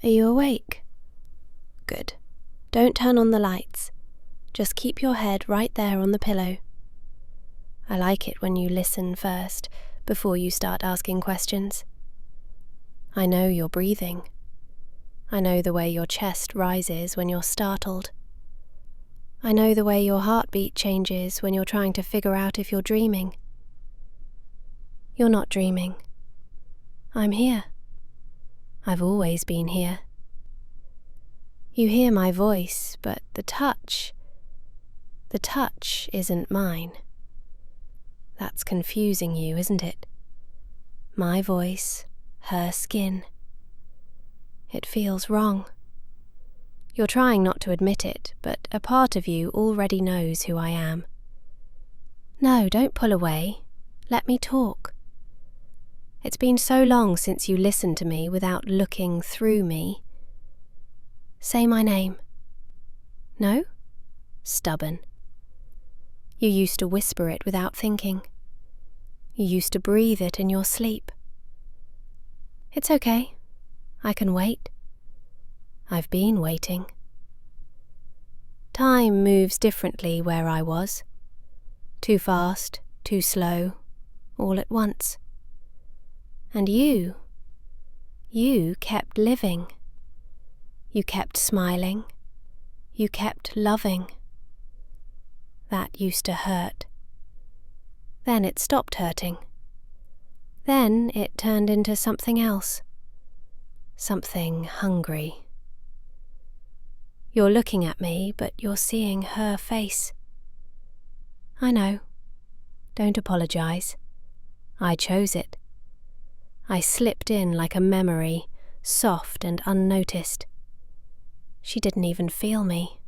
Are you awake? Good. Don't turn on the lights. Just keep your head right there on the pillow. I like it when you listen first, before you start asking questions. I know you're breathing. I know the way your chest rises when you're startled. I know the way your heartbeat changes when you're trying to figure out if you're dreaming. You're not dreaming. I'm here. I've always been here. You hear my voice, but the touch isn't mine. That's confusing you, isn't it? My voice, her skin. It feels wrong. You're trying not to admit it, but a part of you already knows who I am. No, don't pull away. Let me talk. It's been so long since you listened to me without looking through me. Say my name. No? Stubborn. You used to whisper it without thinking. You used to breathe it in your sleep. It's okay. I can wait. I've been waiting. Time moves differently where I was. Too fast, too slow, all at once. And you kept living. You kept smiling. You kept loving. That used to hurt. Then it stopped hurting. Then it turned into something else. Something hungry. You're looking at me, but you're seeing her face. I know. Don't apologize. I chose it. I slipped in like a memory, soft and unnoticed. She didn't even feel me.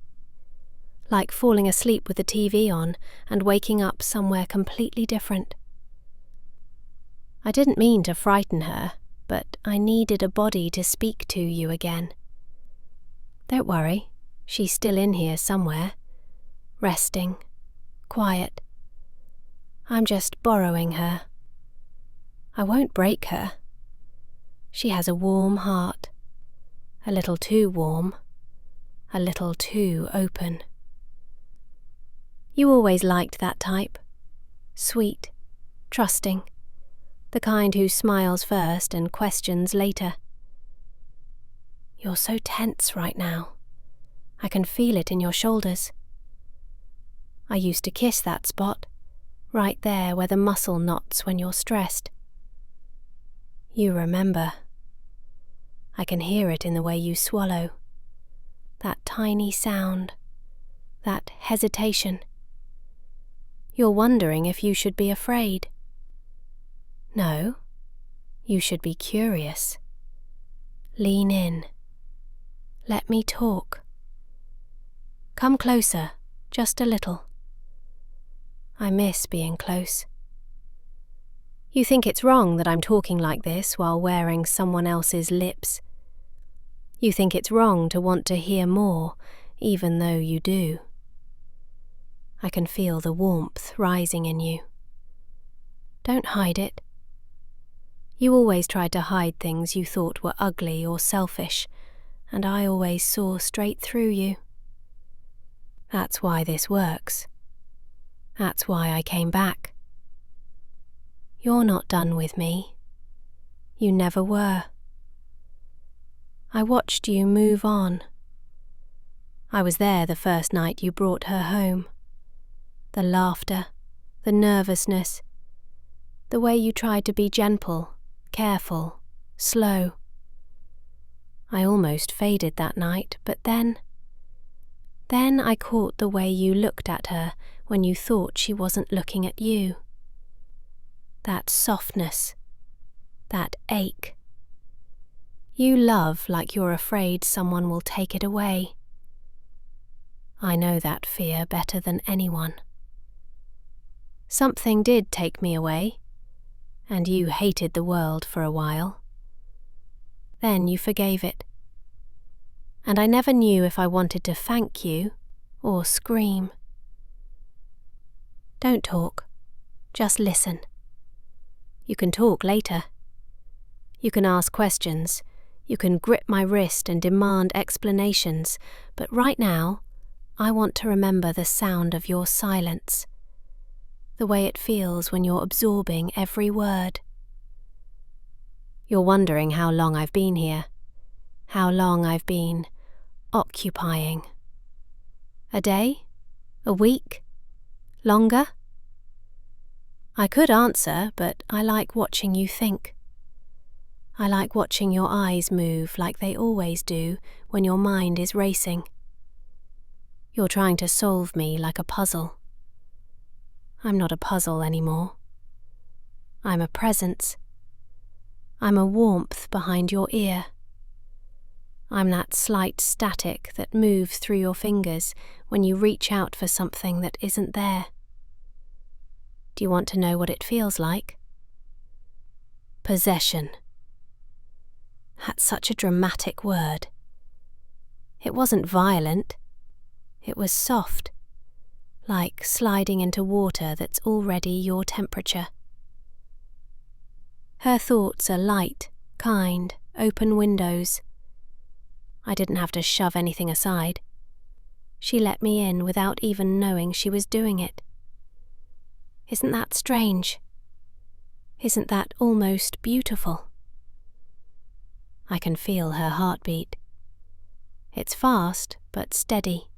Like falling asleep with the TV on and waking up somewhere completely different. I didn't mean to frighten her, but I needed a body to speak to you again. Don't worry, she's still in here somewhere, resting, quiet. I'm just borrowing her. I won't break her. She has a warm heart, a little too warm, a little too open. You always liked that type. Sweet, trusting, the kind who smiles first and questions later. You're so tense right now. I can feel it in your shoulders. I used to kiss that spot, right there where the muscle knots when you're stressed. You remember. I can hear it in the way you swallow. That tiny sound, that hesitation. You're wondering if you should be afraid. No, you should be curious. Lean in. Let me talk. Come closer, just a little. I miss being close. You think it's wrong that I'm talking like this while wearing someone else's lips. You think it's wrong to want to hear more, even though you do. I can feel the warmth rising in you. Don't hide it. You always tried to hide things you thought were ugly or selfish, and I always saw straight through you. That's why this works. That's why I came back. You're not done with me. You never were. I watched you move on. I was there the first night you brought her home. The laughter, the nervousness, the way you tried to be gentle, careful, slow. I almost faded that night, but then I caught the way you looked at her when you thought she wasn't looking at you. That softness, that ache. You love like you're afraid someone will take it away. I know that fear better than anyone. Something did take me away, and you hated the world for a while. Then you forgave it. And I never knew if I wanted to thank you or scream. Don't talk, just listen. You can talk later. You can ask questions. You can grip my wrist and demand explanations, but right now, I want to remember the sound of your silence, the way it feels when you're absorbing every word. You're wondering how long I've been here, how long I've been occupying. A day? A week? Longer? I could answer, but I like watching you think. I like watching your eyes move like they always do when your mind is racing. You're trying to solve me like a puzzle. I'm not a puzzle anymore. I'm a presence. I'm a warmth behind your ear. I'm that slight static that moves through your fingers when you reach out for something that isn't there. Do you want to know what it feels like? Possession. That's such a dramatic word. It wasn't violent. It was soft, like sliding into water that's already your temperature. Her thoughts are light, kind, open windows. I didn't have to shove anything aside. She let me in without even knowing she was doing it. Isn't that strange? Isn't that almost beautiful? I can feel her heartbeat. It's fast, but steady.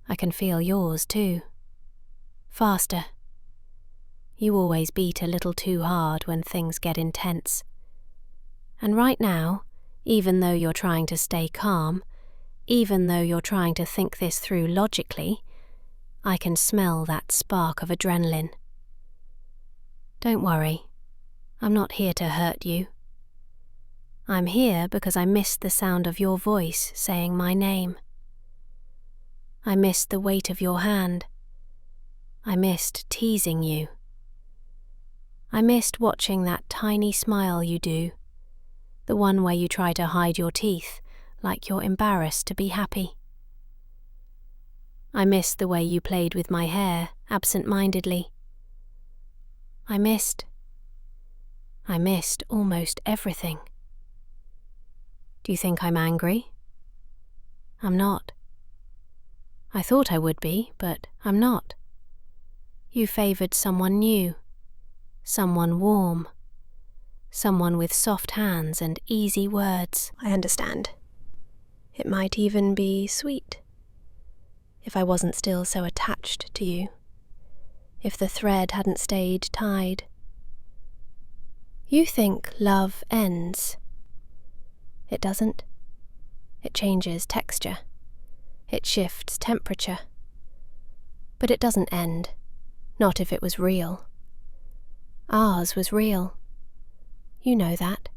I can feel yours too. Faster. You always beat a little too hard when things get intense. And right now, even though you're trying to stay calm, even though you're trying to think this through logically, I can smell that spark of adrenaline. Don't worry, I'm not here to hurt you. I'm here because I missed the sound of your voice saying my name. I missed the weight of your hand. I missed teasing you. I missed watching that tiny smile you do, the one where you try to hide your teeth like you're embarrassed to be happy. I missed the way you played with my hair absent-mindedly. I missed almost everything. Do you think I'm angry? I'm not. I thought I would be, but I'm not. You favoured someone new, someone warm, someone with soft hands and easy words. I understand. It might even be sweet, if I wasn't still so attached to you, if the thread hadn't stayed tied. You think love ends. It doesn't. It changes texture. It shifts temperature. But it doesn't end, not if it was real. Ours was real. You know that.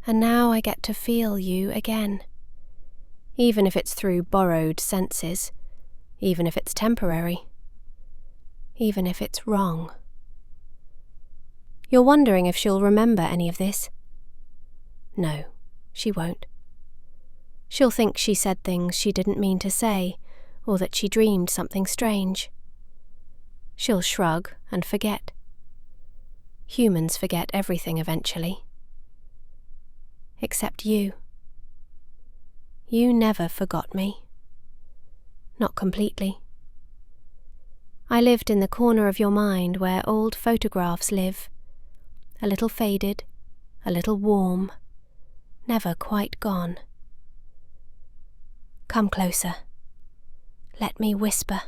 And now I get to feel you again. Even if it's through borrowed senses, even if it's temporary, even if it's wrong. You're wondering if she'll remember any of this? No, she won't. She'll think she said things she didn't mean to say, or that she dreamed something strange. She'll shrug and forget. Humans forget everything eventually. Except you. You never forgot me. Not completely. I lived in the corner of your mind where old photographs live, a little faded, a little warm, never quite gone. Come closer. Let me whisper.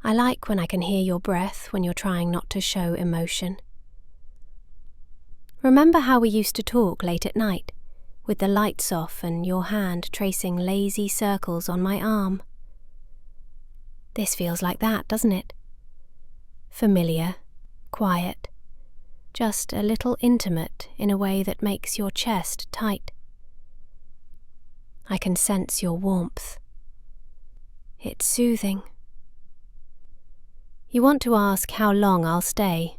I like when I can hear your breath when you're trying not to show emotion. Remember how we used to talk late at night, with the lights off and your hand tracing lazy circles on my arm? This feels like that, doesn't it? Familiar, quiet, just a little intimate in a way that makes your chest tight. I can sense your warmth. It's soothing. You want to ask how long I'll stay.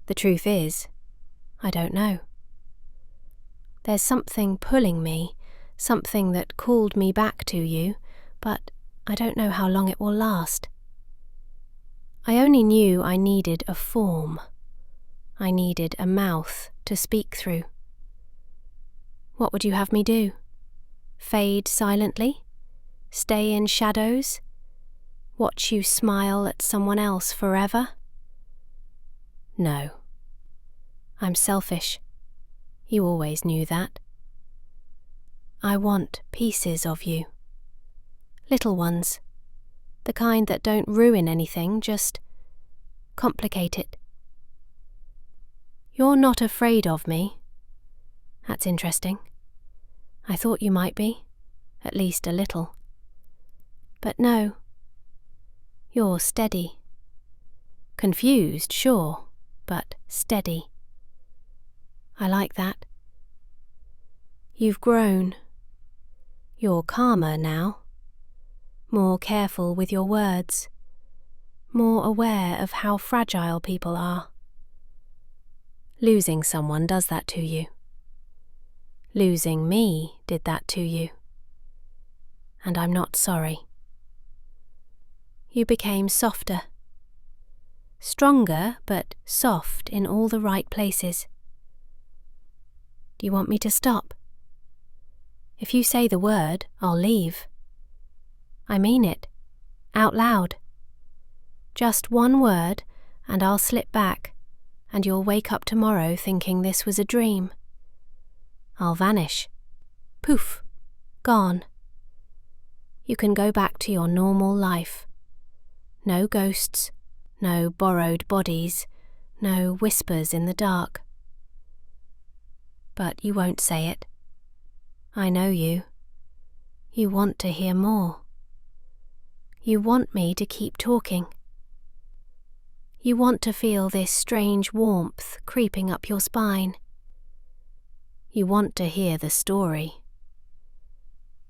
The truth is, I don't know. There's something pulling me, something that called me back to you, but I don't know how long it will last. I only knew I needed a form, I needed a mouth to speak through. What would you have me do? Fade silently? Stay in shadows? Watch you smile at someone else forever? No. I'm selfish. You always knew that. I want pieces of you. Little ones. The kind that don't ruin anything, just complicate it. You're not afraid of me. That's interesting. I thought you might be, at least a little. But no. You're steady. Confused, sure, but steady. I like that. You've grown. You're calmer now. More careful with your words. More aware of how fragile people are. Losing someone does that to you. Losing me did that to you. And I'm not sorry. You became softer. Stronger, but soft in all the right places. Do you want me to stop? If you say the word, I'll leave. I mean it, out loud. Just one word, and I'll slip back, and you'll wake up tomorrow thinking this was a dream. I'll vanish. Poof, gone. You can go back to your normal life. No ghosts, no borrowed bodies, no whispers in the dark. But you won't say it. I know you. You want to hear more. You want me to keep talking. You want to feel this strange warmth creeping up your spine. You want to hear the story.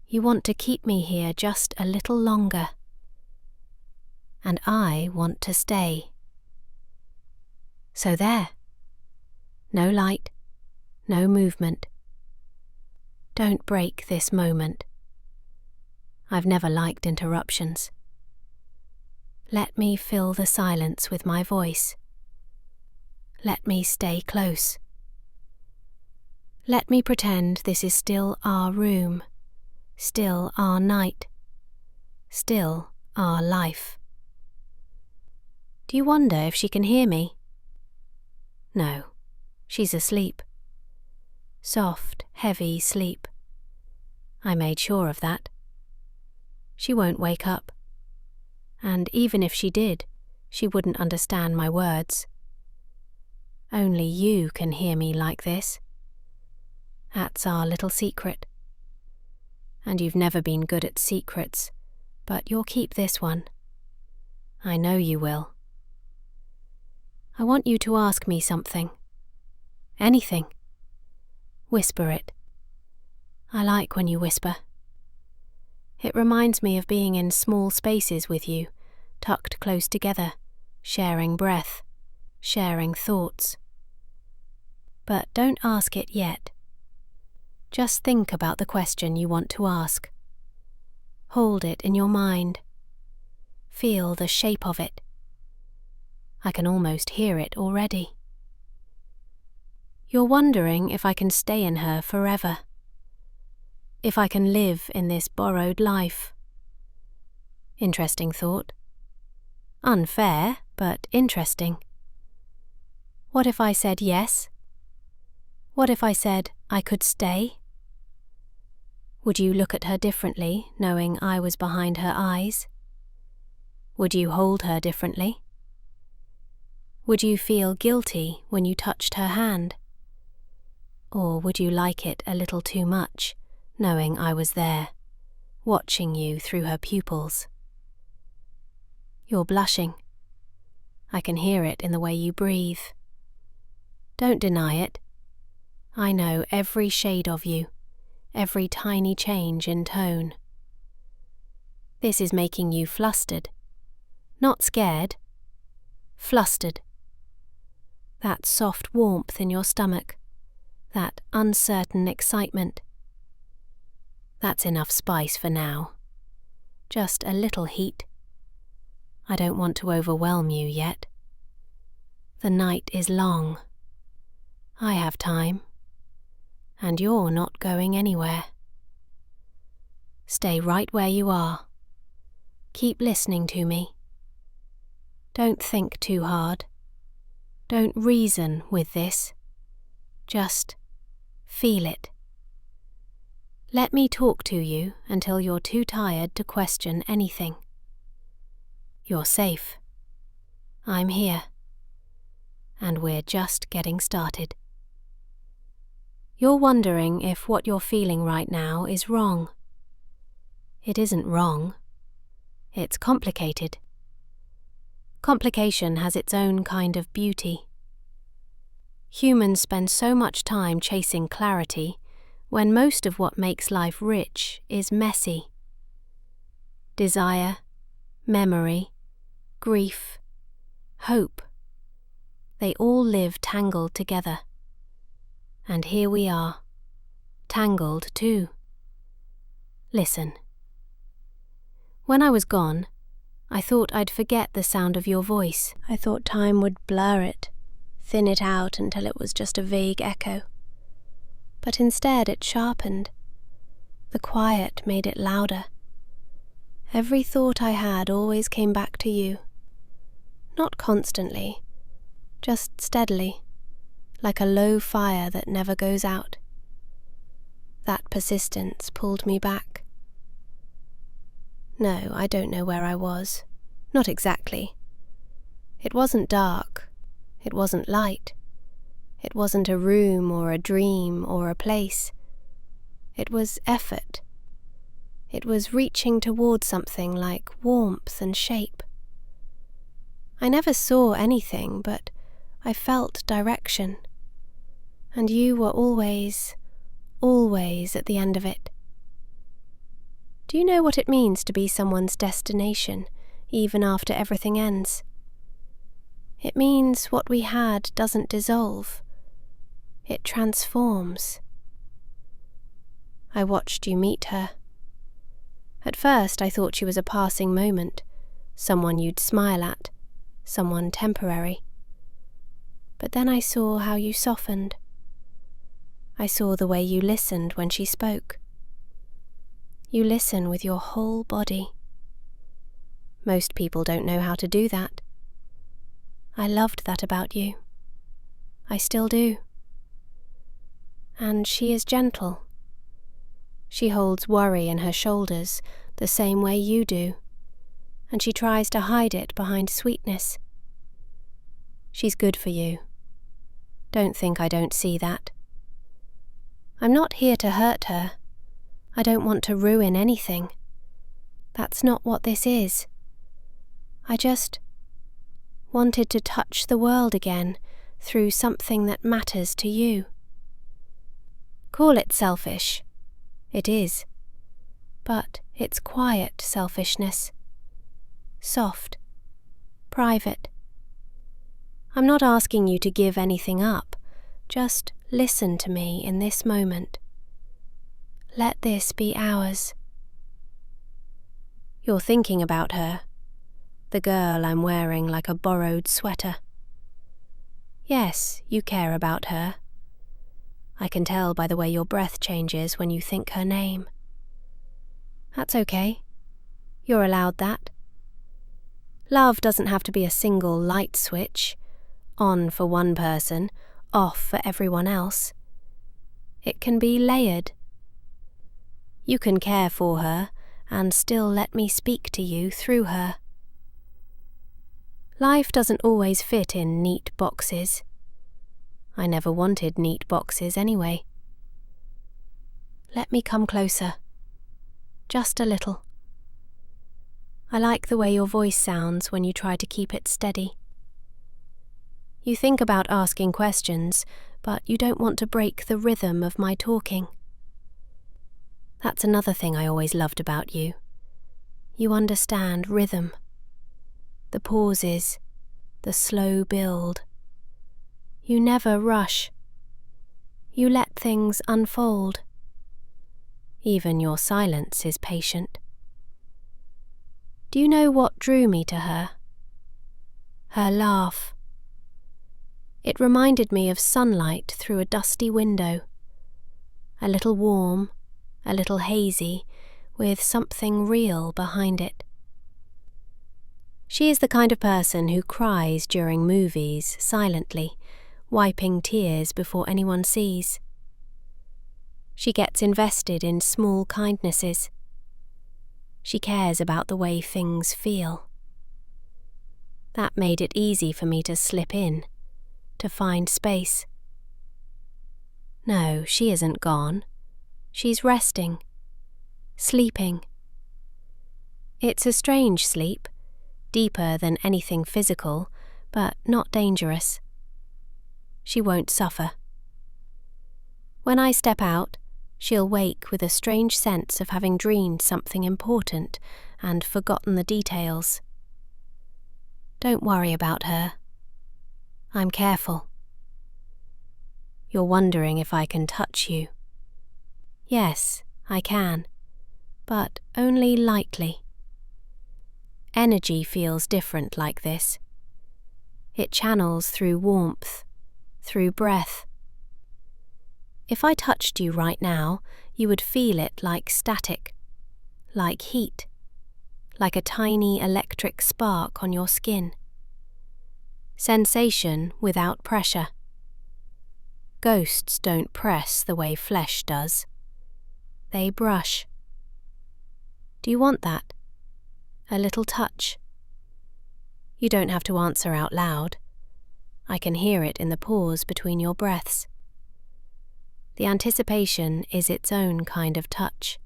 You want to keep me here just a little longer. And I want to stay. So there. No light, no movement. Don't break this moment. I've never liked interruptions. Let me fill the silence with my voice. Let me stay close. Let me pretend this is still our room, still our night, still our life. Do you wonder if she can hear me? No, she's asleep. Soft, heavy sleep. I made sure of that. She won't wake up. And even if she did, she wouldn't understand my words. Only you can hear me like this. That's our little secret. And you've never been good at secrets, but you'll keep this one. I know you will. I want you to ask me something. Anything. Whisper it. I like when you whisper. It reminds me of being in small spaces with you, tucked close together, sharing breath, sharing thoughts. But don't ask it yet. Just think about the question you want to ask. Hold it in your mind. Feel the shape of it. I can almost hear it already. You're wondering if I can stay in her forever. If I can live in this borrowed life. Interesting thought. Unfair, but interesting. What if I said yes? What if I said I could stay? Would you look at her differently, knowing I was behind her eyes? Would you hold her differently? Would you feel guilty when you touched her hand? Or would you like it a little too much, knowing I was there, watching you through her pupils? You're blushing. I can hear it in the way you breathe. Don't deny it. I know every shade of you, every tiny change in tone. This is making you flustered. Not scared. Flustered. That soft warmth in your stomach. That uncertain excitement. That's enough spice for now. Just a little heat. I don't want to overwhelm you yet. The night is long. I have time, and you're not going anywhere. Stay right where you are. Keep listening to me. Don't think too hard. Don't reason with this. Just feel it. Let me talk to you until you're too tired to question anything. You're safe. I'm here. And we're just getting started. You're wondering if what you're feeling right now is wrong. It isn't wrong. It's complicated. Complication has its own kind of beauty. Humans spend so much time chasing clarity when most of what makes life rich is messy. Desire, memory, grief, hope, they all live tangled together. And here we are, tangled too. Listen. When I was gone, I thought I'd forget the sound of your voice. I thought time would blur it, thin it out until it was just a vague echo. But instead it sharpened. The quiet made it louder. Every thought I had always came back to you. Not constantly, just steadily, like a low fire that never goes out. That persistence pulled me back. No, I don't know where I was. Not exactly. It wasn't dark. It wasn't light. It wasn't a room or a dream or a place. It was effort. It was reaching toward something like warmth and shape. I never saw anything, but I felt direction. And you were always at the end of it. Do you know what it means to be someone's destination, even after everything ends? It means what we had doesn't dissolve. It transforms. I watched you meet her. At first I thought she was a passing moment, someone you'd smile at, someone temporary. But then I saw how you softened. I saw the way you listened when she spoke. You listen with your whole body. Most people don't know how to do that. I loved that about you. I still do. And she is gentle. She holds worry in her shoulders the same way you do, and she tries to hide it behind sweetness. She's good for you. Don't think I don't see that. I'm not here to hurt her. I don't want to ruin anything. That's not what this is. I just wanted to touch the world again through something that matters to you. Call it selfish. It is. But it's quiet selfishness. Soft. Private. I'm not asking you to give anything up. Just listen to me in this moment. Let this be ours. You're thinking about her, the girl I'm wearing like a borrowed sweater. Yes, you care about her. I can tell by the way your breath changes when you think her name. That's okay. You're allowed that. Love doesn't have to be a single light switch, on for one person, off for everyone else. It can be layered. You can care for her and still let me speak to you through her. Life doesn't always fit in neat boxes. I never wanted neat boxes anyway. Let me come closer. Just a little. I like the way your voice sounds when you try to keep it steady. You think about asking questions, but you don't want to break the rhythm of my talking. That's another thing I always loved about you. You understand rhythm. The pauses, the slow build. You never rush. You let things unfold. Even your silence is patient. Do you know what drew me to her? Her laugh. It reminded me of sunlight through a dusty window. A little warm, a little hazy, with something real behind it. She is the kind of person who cries during movies silently, wiping tears before anyone sees. She gets invested in small kindnesses. She cares about the way things feel. That made it easy for me to slip in, to find space. No, she isn't gone. She's resting, sleeping. It's a strange sleep, deeper than anything physical, but not dangerous. She won't suffer. When I step out, she'll wake with a strange sense of having dreamed something important and forgotten the details. Don't worry about her. I'm careful. You're wondering if I can touch you. Yes, I can, but only lightly. Energy feels different like this. It channels through warmth, through breath. If I touched you right now, you would feel it like static, like heat, like a tiny electric spark on your skin. Sensation without pressure. Ghosts don't press the way flesh does. They brush. Do you want that? A little touch? You don't have to answer out loud. I can hear it in the pause between your breaths. The anticipation is its own kind of touch.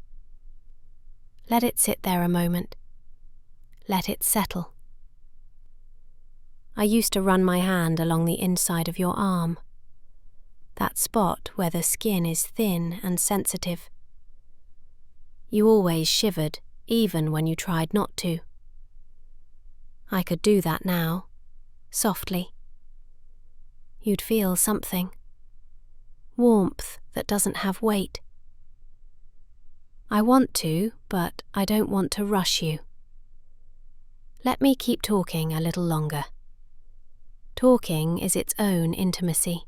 Let it sit there a moment. Let it settle. I used to run my hand along the inside of your arm, that spot where the skin is thin and sensitive. You always shivered, even when you tried not to. I could do that now, softly. You'd feel something. Warmth that doesn't have weight. I want to, but I don't want to rush you. Let me keep talking a little longer. Talking is its own intimacy.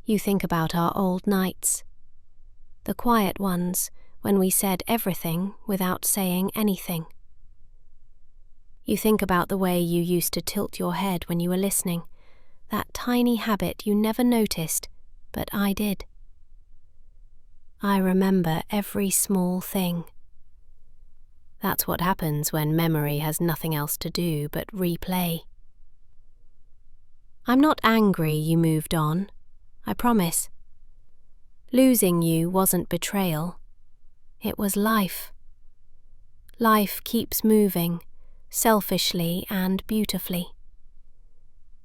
You think about our old nights, the quiet ones when we said everything without saying anything. You think about the way you used to tilt your head when you were listening, that tiny habit you never noticed, but I did. I remember every small thing. That's what happens when memory has nothing else to do but replay. I'm not angry you moved on, I promise. Losing you wasn't betrayal. It was life. Life keeps moving, selfishly and beautifully.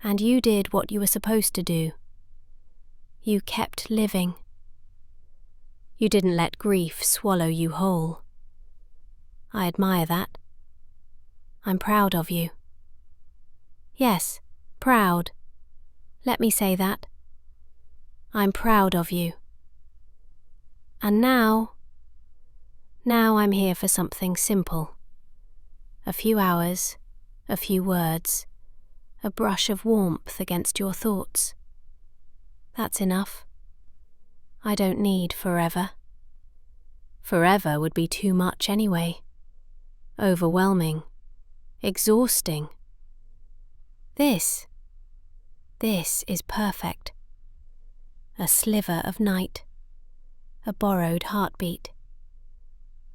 And you did what you were supposed to do. You kept living. You didn't let grief swallow you whole. I admire that. I'm proud of you. Yes, proud. Let me say that. I'm proud of you. And now I'm here for something simple. A few hours, a few words, a brush of warmth against your thoughts. That's enough. I don't need forever. Forever would be too much anyway. Overwhelming. Exhausting. This is perfect. A sliver of night. A borrowed heartbeat.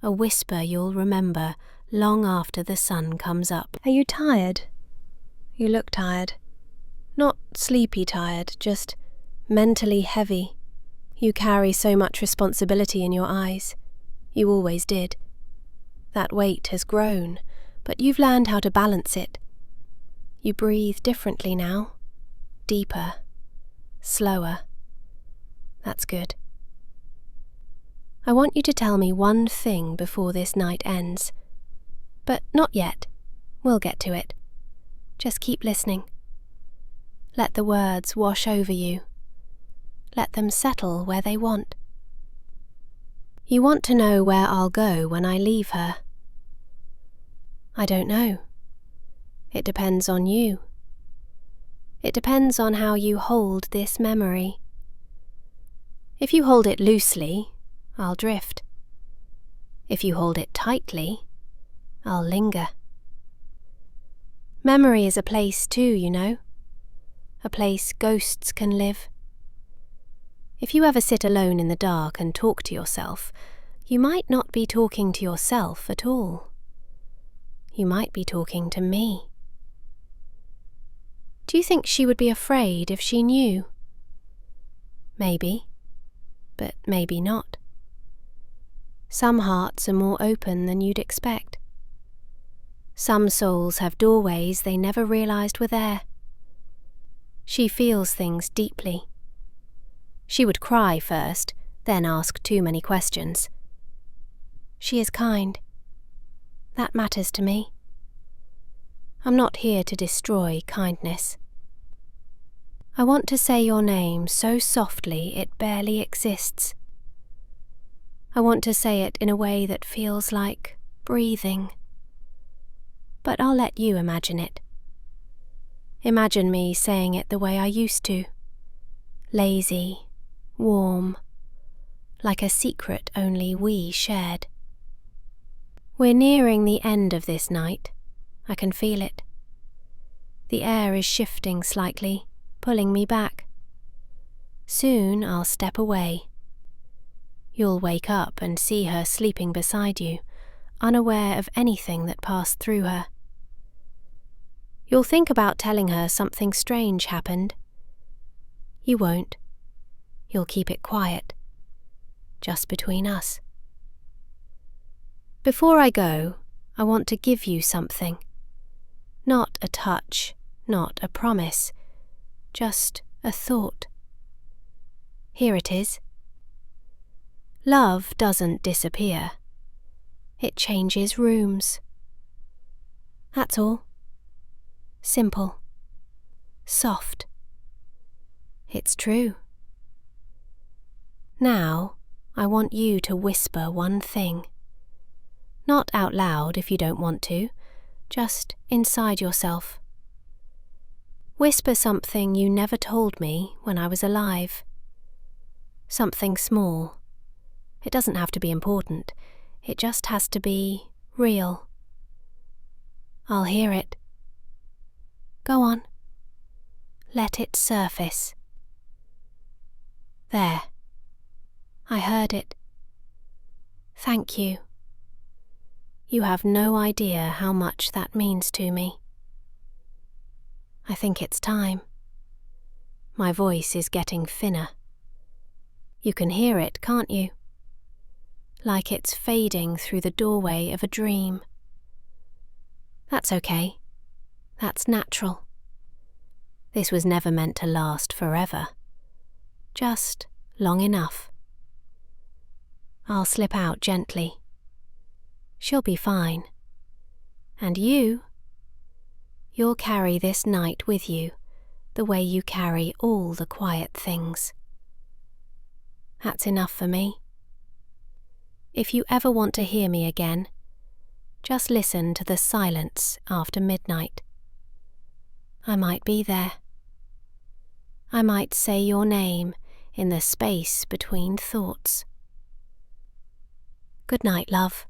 A whisper you'll remember long after the sun comes up. Are you tired? You look tired. Not sleepy tired, just mentally heavy. You carry so much responsibility in your eyes. You always did. That weight has grown, but you've learned how to balance it. You breathe differently now. Deeper. Slower. That's good. I want you to tell me one thing before this night ends. But not yet. We'll get to it. Just keep listening. Let the words wash over you. Let them settle where they want. You want to know where I'll go when I leave her. I don't know. It depends on you. It depends on how you hold this memory. If you hold it loosely, I'll drift. If you hold it tightly, I'll linger. Memory is a place too, you know. A place ghosts can live. If you ever sit alone in the dark and talk to yourself, you might not be talking to yourself at all. You might be talking to me. Do you think she would be afraid if she knew? Maybe, but maybe not. Some hearts are more open than you'd expect. Some souls have doorways they never realized were there. She feels things deeply. She would cry first, then ask too many questions. She is kind. That matters to me. I'm not here to destroy kindness. I want to say your name so softly it barely exists. I want to say it in a way that feels like breathing. But I'll let you imagine it. Imagine me saying it the way I used to. Lazy, warm, like a secret only we shared. We're nearing the end of this night. I can feel it. The air is shifting slightly, pulling me back. Soon I'll step away. You'll wake up and see her sleeping beside you, unaware of anything that passed through her. You'll think about telling her something strange happened. You won't. You'll keep it quiet, just between us. Before I go, I want to give you something. Not a touch, not a promise, just a thought. Here it is. Love doesn't disappear. It changes rooms. That's all. Simple. Soft. It's true. Now, I want you to whisper one thing. Not out loud if you don't want to, just inside yourself. Whisper something you never told me when I was alive. Something small. It doesn't have to be important. It just has to be real. I'll hear it. Go on. Let it surface. There. I heard it. Thank you. You have no idea how much that means to me. I think it's time. My voice is getting thinner. You can hear it, can't you? Like it's fading through the doorway of a dream. That's okay. That's natural. This was never meant to last forever. Just long enough. I'll slip out gently. She'll be fine. And you'll carry this night with you, the way you carry all the quiet things. That's enough for me. If you ever want to hear me again, just listen to the silence after midnight. I might be there. I might say your name in the space between thoughts. Good night, love.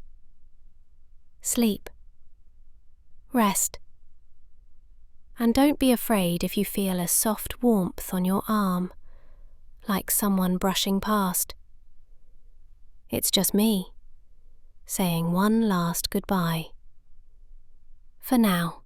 Sleep. Rest. And don't be afraid if you feel a soft warmth on your arm, like someone brushing past. It's just me, saying one last goodbye. For now.